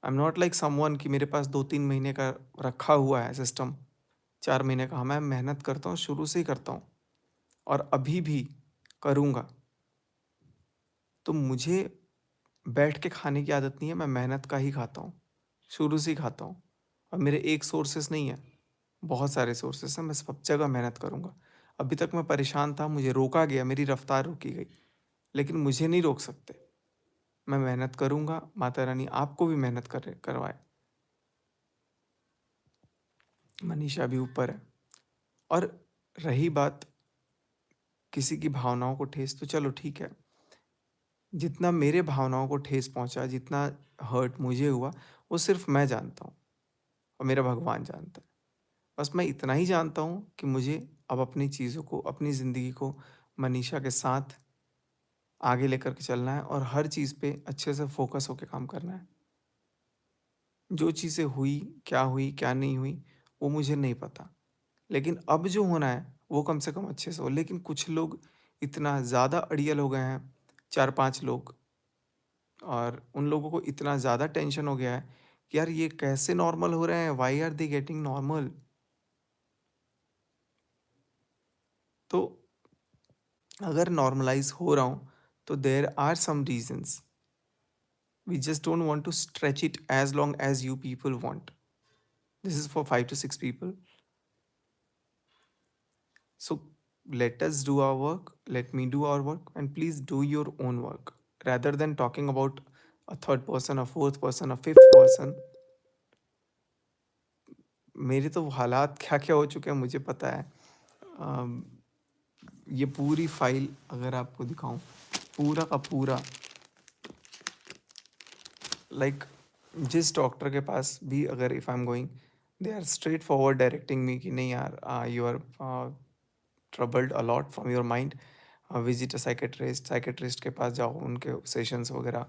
I am not like someone कि मेरे पास 2-3 महीने का रखा हुआ है सिस्टम, 4 महीने का। हाँ, मैं मेहनत करता हूँ, शुरू से ही करता हूँ और अभी भी करूँगा। तो मुझे बैठ के खाने की आदत नहीं है, मैं मेहनत का ही खाता हूँ, शुरू से ही खाता हूँ। और मेरे एक सोर्सेस नहीं है, बहुत सारे सोर्सेस हैं, मैं सब जगह मेहनत करूँगा। अभी तक मैं परेशान था, मुझे रोका गया, मेरी रफ्तार रोकी गई, लेकिन मुझे नहीं रोक सकते। मैं मेहनत करूँगा, माता रानी आपको भी मेहनत करवाए। मनीषा भी ऊपर है। और रही बात किसी की भावनाओं को ठेस, तो चलो ठीक है। जितना मेरे भावनाओं को ठेस पहुँचा, जितना हर्ट मुझे हुआ, वो सिर्फ़ मैं जानता हूँ और मेरा भगवान जानता है। बस मैं इतना ही जानता हूँ कि मुझे अब अपनी चीज़ों को, अपनी ज़िंदगी को मनीषा के साथ आगे लेकर के चलना है और हर चीज़ पे अच्छे से फ़ोकस होके काम करना है। जो चीज़ें हुई, क्या नहीं हुई, वो मुझे नहीं पता। लेकिन अब जो होना है, वो कम से कम अच्छे से हो। लेकिन कुछ लोग इतना ज़्यादा अड़ियल हो गए हैं, 4-5 लोग, और उन लोगों को इतना ज़्यादा टेंशन हो गया है कि यार ये कैसे नॉर्मल हो रहे हैं? Why are they getting normal? तो अगर नॉर्मलाइज़ हो रहा हूँ, तो there are some reasons. We just don't want to stretch it as long as you people want. This is for 5 to 6 people. So let us do our work, let me do our work, and please do your own work. Rather than talking about a third person, a fourth person, a fifth person, मेरे तो हालात क्या-क्या हो चुके हैं मुझे पता है। अम, ये पूरी फाइल अगर आपको दिखाऊँ, पूरा का पूरा, लाइक जिस डॉक्टर के पास भी अगर if I am going, they are straightforward directing me कि नहीं यार, you are troubled a lot from your mind, visit a psychiatrist के पास जाओ, उनके सेशंस वगैरह,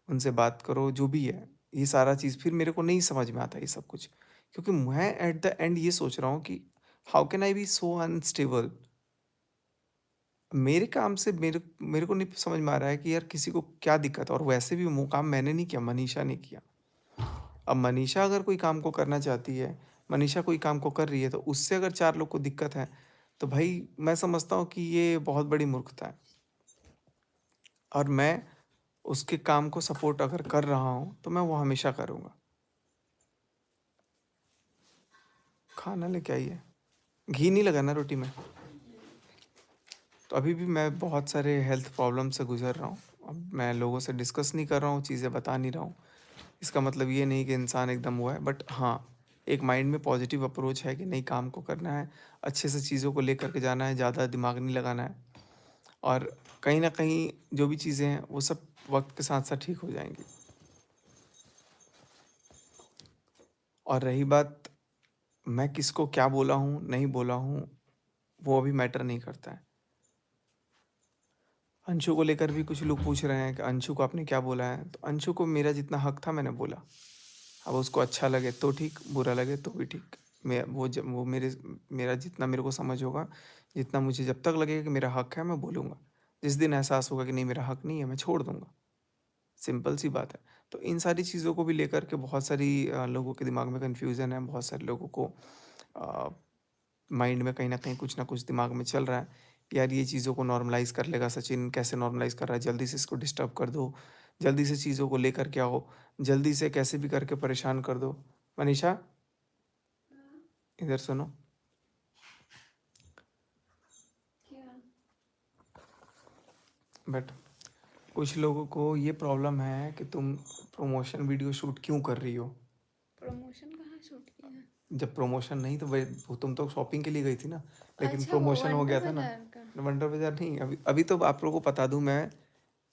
उनसे बात करो, जो भी है। ये सारा चीज़ फिर मेरे को नहीं समझ में आता ये सब कुछ, क्योंकि मैं एट द एंड ये सोच रहा हूँ कि how can I be so unstable. मेरे काम से मेरे मेरे को नहीं समझ में आ रहा है कि यार किसी को क्या दिक्कत है, और वैसे भी वो काम मैंने नहीं किया, मनीषा ने किया। अब मनीषा अगर कोई काम को करना चाहती है, मनीषा कोई काम को कर रही है, तो उससे अगर 4 लोग को दिक्कत है, तो भाई मैं समझता हूँ कि ये बहुत बड़ी मूर्खता है। और मैं उसके काम को सपोर्ट अगर कर रहा हूँ, तो मैं वो हमेशा करूँगा। खाना लेके आइए। घी नहीं लगा ना रोटी में? तो अभी भी मैं बहुत सारे हेल्थ प्रॉब्लम से गुज़र रहा हूँ। अब मैं लोगों से डिस्कस नहीं कर रहा हूँ, चीज़ें बता नहीं रहा हूँ। इसका मतलब ये नहीं कि इंसान एकदम वो है, बट हाँ, एक माइंड में पॉजिटिव अप्रोच है कि नहीं, काम को करना है, अच्छे से चीज़ों को लेकर के जाना है, ज़्यादा दिमाग नहीं लगाना है। और कहीं न कहीं जो भी चीज़ें हैं, वो सब वक़्त के साथ-साथ ठीक हो जाएँगी। और रही बात मैं किसको क्या बोला हूँ, नहीं बोला हूँ, वो अभी मैटर नहीं करता है। अंशु को लेकर भी कुछ लोग पूछ रहे हैं कि अंशु को आपने क्या बोला है? तो अंशु को मेरा जितना हक था मैंने बोला। अब उसको अच्छा लगे तो ठीक, बुरा लगे तो भी ठीक। मैं वो मेरा जितना मेरे को समझ होगा, जितना मुझे जब तक लगेगा कि मेरा हक है, मैं बोलूँगा। जिस दिन एहसास होगा कि नहीं मेरा हक नहीं है, मैं छोड़ दूँगा। सिंपल सी बात है। तो इन सारी चीज़ों को भी लेकर के बहुत सारी लोगों के दिमाग में कन्फ्यूज़न है, बहुत सारे लोगों को अ, माइंड में कहीं न कहीं कुछ न कुछ दिमाग में चल रहा है, कि यार ये चीज़ों को नॉर्मलाइज़ कर लेगा सचिन, कैसे नॉर्मलाइज़ कर रहा है, जल्दी से इसको डिस्टर्ब कर दो, जल्दी से चीज़ों को लेकर के आओ, जल्दी से कैसे भी करके परेशान कर दो। मनीषा, इधर सुनो। क्या? बट कुछ लोगों को ये प्रॉब्लम है कि तुम प्रमोशन वीडियो शूट क्यों कर रही हो? प्रमोशन कहाँ शूट किया है? जब प्रमोशन नहीं तो भाई वो तुम तो शॉपिंग के लिए गई थी ना, लेकिन अच्छा, वो प्रमोशन हो वंडर गया था ना। बाजार का। वंडर बाजार नहीं, अभी अभी तो आप लोगों को बता दूं मैं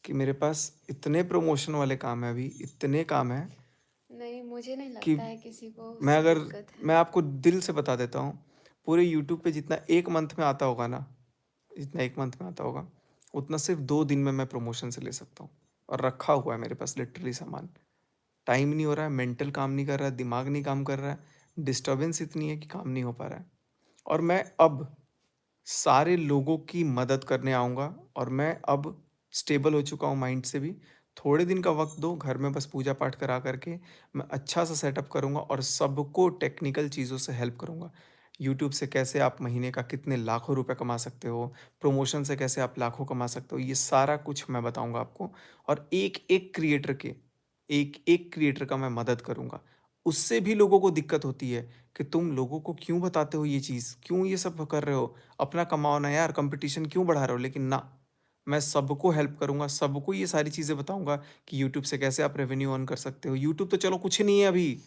कि मेरे पास इतने प्रमोशन वाले काम है, अभी इतने काम है नहीं, मुझे नहीं कि लगता है किसी को मैं उससे अगर दिक्कत है। मैं आपको दिल से बता देता हूँ, पूरे यूट्यूब पे जितना एक मंथ में आता होगा ना, जितना एक मंथ में आता होगा, उतना सिर्फ 2 दिन में मैं प्रमोशन से ले सकता हूँ। और रखा हुआ है मेरे पास लिटरली सामान। टाइम नहीं हो रहा है, मेंटल काम नहीं कर रहा है, दिमाग नहीं काम कर रहा है, डिस्टर्बेंस इतनी है कि काम नहीं हो पा रहा है। और मैं अब सारे लोगों की मदद करने आऊँगा, और मैं अब स्टेबल हो चुका हूँ माइंड से भी, थोड़े दिन का वक़्त दो, घर में बस पूजा पाठ करा कर के मैं अच्छा-सा सेटअप करूँगा और सबको टेक्निकल चीज़ों से हेल्प करूँगा। यूट्यूब से कैसे आप महीने का कितने लाखों रुपए कमा सकते हो, प्रमोशन से कैसे आप लाखों कमा सकते हो, ये सारा कुछ मैं बताऊँगा आपको और एक-एक क्रिएटर का मैं मदद करूँगा। उससे भी लोगों को दिक्कत होती है कि तुम लोगों को क्यों बताते हो ये चीज़? क्यों ये सब कर रहे हो? अपना कमाओ ना यार, कॉम्पिटिशन क्यों बढ़ा रहे हो? लेकिन ना, मैं सबको हेल्प करूँगा, सबको ये सारी चीज़ें बताऊँगा कि यूट्यूब से कैसे आप रेवेन्यू अर्न कर सकते हो। यूट्यूब तो चलो कुछ नहीं है अभी।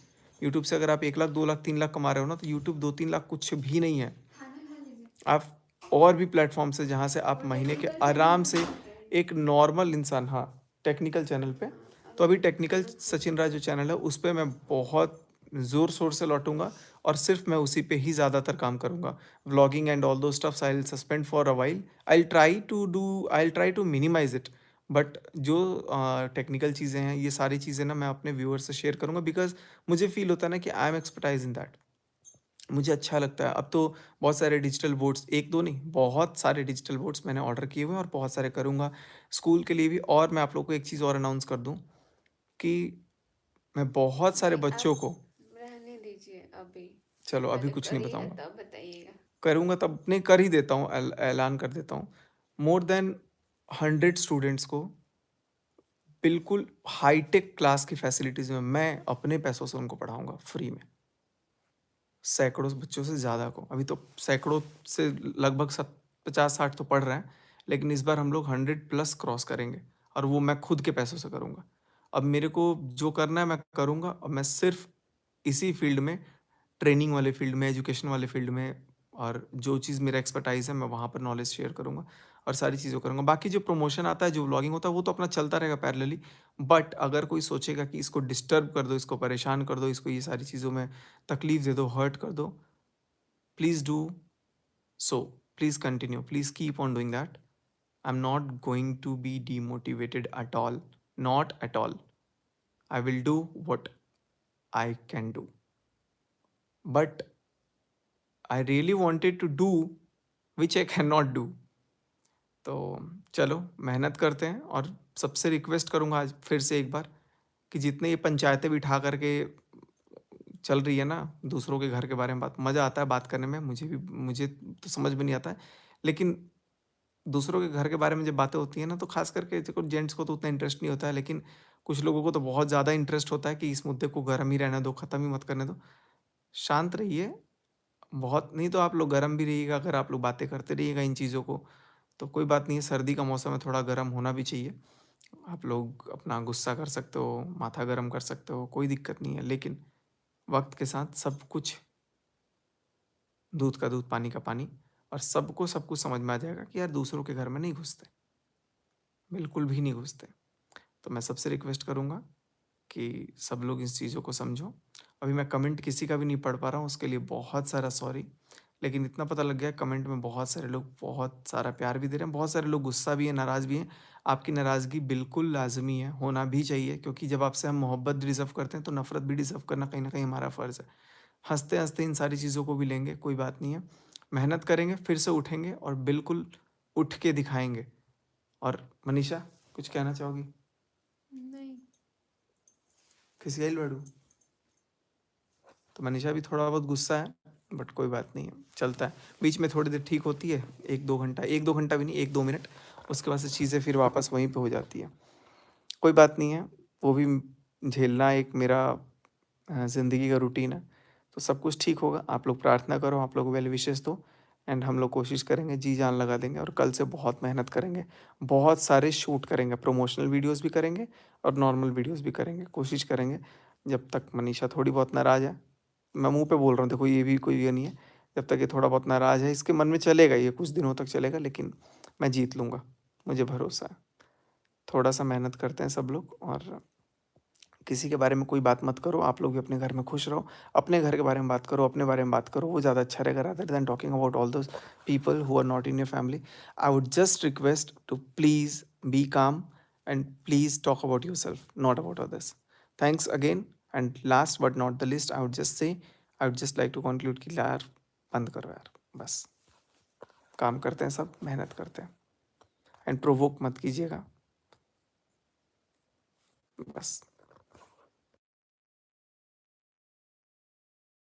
यूट्यूब से अगर आप 1 लाख, 2 लाख, 3 लाख कमा रहे हो ना, तो यूट्यूब 2-3 लाख कुछ भी नहीं है। खाना खा लीजिए। आप और भी प्लेटफ़ॉर्म्स हैं जहाँ से आप और महीने के टेक्निकल चैनल आराम पे से बात करें। एक नॉर्मल इंसान, हाँ, टेक्निकल चैनल पे। तो अभी टेक्निकल सचिन राय जो चैनल है, उस पे मैं बहुत ज़ोर-शोर से लौटूँगा और सिर्फ़ मैं उसी पे ही ज़्यादातर काम करूँगा। Vlogging and all those stuffs I will suspend for a while. I will try to minimise it. But जो टेक्निकल चीज़ें हैं, ये सारी चीज़ें ना मैं अपने व्यूअर्स से शेयर करूँगा बिकॉज़ मुझे फ़ील होता है ना कि I am expertise in that. मुझे अच्छा लगता है। अब तो बहुत सारे डिजिटल बोर्ड्स, 1-2 नहीं, बहुत सारे डिजिटल बोर्ड्स मैंने ऑर्डर किए हुए हैं और बहुत सारे करूँगा स्कूल के लिए भी। और मैं आप लोगों को एक चीज़ और अनाउंस कर दूँ कि मैं बहुत सारे नहीं, बच्चों आप को, रहने दीजिए अभी। चलो अभी पहले कुछ नहीं करिएगा बताऊँगा। तब बताइएगा। करूँगा तब नहीं, कर ही देता हूँ, ऐलान कर देता हूँ। मोर देन 100 स्टूडेंट्स को बिल्कुल हाईटेक क्लास की फैसिलिटीज़ में मैं अपने पैसों से उनको पढ़ाऊँगा फ्री में। सैकड़ों बच्चों से ज़्यादा को। अभी तो सैकड़ों से लगभग सत 50-60 तो पढ़ रहे हैं, लेकिन इस बार हम लोग 100 प्लस क्रॉस करेंगे और वो मैं खुद के पैसों से करूँगा। अब मेरे को जो करना है मैं करूँगा और मैं सिर्फ़ इसी फ़ील्ड में, ट्रेनिंग वाले फ़ील्ड में, एजुकेशन वाले फ़ील्ड में और जो चीज़ मेरा एक्सपर्टाइज़ है मैं वहाँ पर नॉलेज शेयर करूँगा और सारी चीज़ें करूँगा। बाकी जो प्रमोशन आता है, जो व्लॉगिंग होता है, वो तो अपना चलता रहेगा पैरेलली। बट अगर कोई सोचेगा कि इसको डिस्टर्ब कर दो, इसको परेशान कर दो, इसको ये सारी चीज़ों में तकलीफ़ दे दो, हर्ट कर दो, please do so. Please continue. Please keep on doing that. I'm not going to be demotivated at all. Not at all. I will do what I can do. But I really wanted to do which I cannot do. तो चलो मेहनत करते हैं और सबसे request करूँगा आज फिर से एक बार कि जितने ये पंचायतें बिठा करके चल रही है ना, दूसरों के घर के बारे में बात, मज़ा आता है बात करने में, मुझे तो समझ में नहीं आता है। लेकिन दूसरों के घर के बारे में जब बातें होती हैं ना, तो ख़ास करके देखो जेंट्स को तो उतना इंटरेस्ट नहीं होता है, लेकिन कुछ लोगों को तो बहुत ज़्यादा इंटरेस्ट होता है कि इस मुद्दे को गरम ही रहने दो, ख़त्म ही मत करने दो। शांत रहिए, बहुत नहीं तो आप लोग गरम भी रहिएगा, अगर आप लोग बातें करते रहिएगा इन चीज़ों को, तो कोई बात नहीं है, सर्दी का मौसम है, थोड़ा गरम होना भी चाहिए। आप लोग अपना गुस्सा कर सकते हो, माथा गरम कर सकते हो, कोई दिक्कत नहीं है, लेकिन वक़्त के साथ सब कुछ, दूध का दूध, पानी का पानी, और सबको सब कुछ समझ में आ जाएगा कि यार दूसरों के घर में नहीं घुसते, बिल्कुल भी नहीं घुसते। तो मैं सबसे रिक्वेस्ट करूँगा कि सब लोग इस चीज़ों को समझो। अभी मैं कमेंट किसी का भी नहीं पढ़ पा रहा हूँ, उसके लिए बहुत सारा सॉरी। लेकिन इतना पता लग गया कमेंट में बहुत सारे लोग बहुत सारा प्यार भी दे रहे हैं, बहुत सारे लोग गुस्सा भी हैं, नाराज़ भी हैं। आपकी नाराज़गी बिल्कुल लाज़मी है, होना भी चाहिए, क्योंकि जब आपसे हम मोहब्बत डिज़र्व करते हैं, तो नफ़रत भी डिज़र्व करना कहीं न कहीं हमारा फ़र्ज़ है। हँसते-हँसते इन सारी चीज़ों को भी लेंगे, कोई बात नहीं है। मेहनत करेंगे, फिर से उठेंगे और बिल्कुल उठ के दिखाएँगे। और मनीषा, कुछ कहना चाहोगी? नहीं। खिसियाइल बाड़ू? तो मनीषा भी थोड़ा बहुत गुस्सा है, बट कोई बात नहीं है, चलता है। बीच में थोड़ी देर ठीक होती है, 1-2 घंटा, 1-2 घंटा भी नहीं, 1-2 मिनट, उसके बाद से चीज़ें फिर वापस वहीं पे हो जाती है। कोई बात नहीं है, वो भी झेलना एक मेरा ज़िंदगी का रूटीन है। तो सब कुछ ठीक होगा, आप लोग प्रार्थना करो, आप लोग वेल विशेस दो, एंड हम लोग कोशिश करेंगे, जी जान लगा देंगे और कल से बहुत मेहनत करेंगे। बहुत सारे शूट करेंगे, प्रमोशनल वीडियोज़ भी करेंगे और नॉर्मल वीडियोज़ भी करेंगे। कोशिश करेंगे, जब तक मनीषा थोड़ी बहुत नाराज़ है, मैं मुँह पे बोल रहा हूँ, देखो ये भी कोई ये नहीं है, जब तक ये थोड़ा बहुत नाराज़ है, इसके मन में चलेगा, ये कुछ दिनों तक चलेगा, लेकिन मैं जीत लूँगा, मुझे भरोसा है। थोड़ा-सा मेहनत करते हैं सब लोग और किसी के बारे में कोई बात मत करो, आप लोग भी अपने घर में खुश रहो। अपने घर के बारे में बात करो, अपने बारे में बात करो, वो ज़्यादा अच्छा रहेगा rather than talking about all those people who are not in your family. I would just request to please be calm and please talk about yourself, not about others. Thanks again, and last but not the least, I would just like to conclude कि यार बंद करो यार, बस। काम करते हैं सब, मेहनत करते हैं, एंड प्रोवोक मत कीजिएगा। बस।